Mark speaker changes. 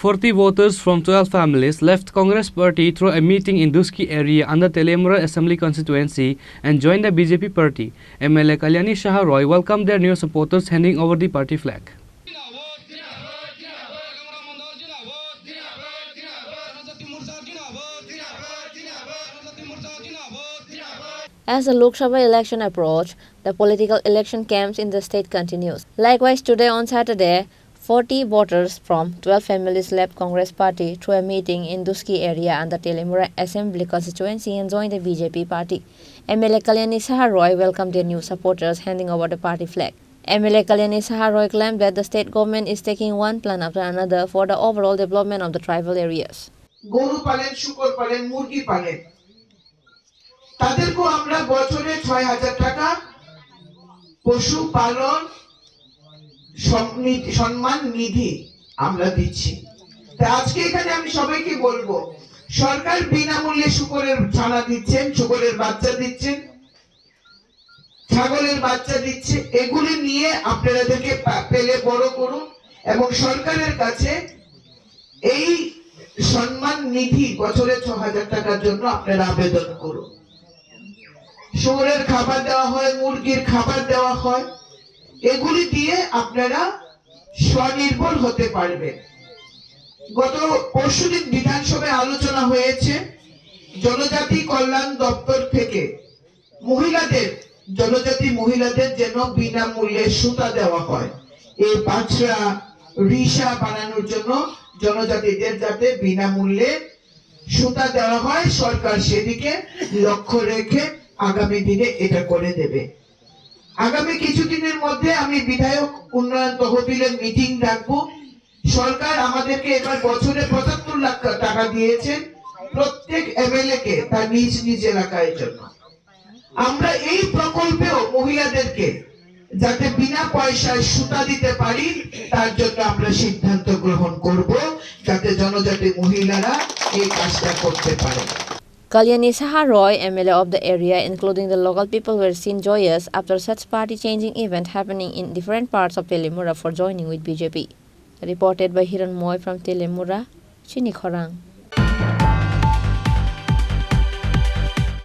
Speaker 1: 40 voters from 12 families left Congress party through a meeting in Duski area under Telemura Assembly constituency and joined the BJP party. MLA Kalyani Shah Roy welcomed their new supporters handing over the party flag.
Speaker 2: As the Lok Sabha election approaches, the political election camps in the state continues. Likewise, today on Saturday, 40 voters from 12 families left Congress party through a meeting in Duski area under Telemura Assembly constituency and joined the BJP party. MLA Kalyani Shah Roy welcomed their new supporters handing over the party flag. MLA Kalyani Shah Roy claimed that the state government is taking one plan after another for the overall development of the tribal areas.
Speaker 3: গরু পালেন, শুকর পালেন, মুরগি পালেন, তাদেরকে আমরা বছরে ৬০০০ টাকা পশু পালন সম্মান নিধি আমরা দিচ্ছি। তাই আজকে এখানে আমি সবাইকে বলবো, সরকার বিনামূল্যে শুকরের ছানা দিচ্ছেন, শুকরের বাচ্চা দিচ্ছেন, ছাগলের বাচ্চা দিচ্ছে, এগুলি নিয়ে আপনাদেরকে পেলে বড় করুন এবং সরকারের কাছে এই সম্মান নিধি বছরে ৬০০০ টাকার জন্য আপনারা আবেদন করুন। শুকরের খাবার দেওয়া হয়, মুরগির খাবার দেওয়া হয়, এগুলি দিয়ে আপনারা স্বনির্ভর হতে পারবেন। গত পরশুদিন বিধানসভায় আলোচনা হয়েছে, জনজাতি কল্যাণ দপ্তর থেকে জনজাতি মহিলাদের যেন বিনামূল্যে সুতা দেওয়া হয়। এই পাঁচরা রিসা বানানোর জন্য জনজাতিদের যাতে বিনামূল্যে সুতা দেওয়া হয়, সরকার সেদিকে লক্ষ্য রেখে আগামী দিনে এটা করে দেবে। আগামী কিছুদিনের মধ্যে আমি বিধায়ক উন্নয়ন তহবিলের মিটিং রাখবো। সরকার আমাদেরকে এবার বছরে ৭৫ লাখ টাকা দিয়েছেন প্রত্যেক এমএলএ কে তার নিজ নিজ এলাকার জন্য। আমরা এই প্রকল্পেও মহিলাদেরকে যাতে বিনা পয়সায় সুতা দিতে পারি তার জন্য আমরা সিদ্ধান্ত গ্রহণ করব, যাতে জনজাতি মহিলারা এই কাজটা করতে পারে।
Speaker 2: Kalyani Shah Roy, MLA of the area, including the local people, were seen joyous after such party-changing event happening in different parts of Telemura for joining with BJP. Reported by Hiran Moy from Telemura, Chini Khorang.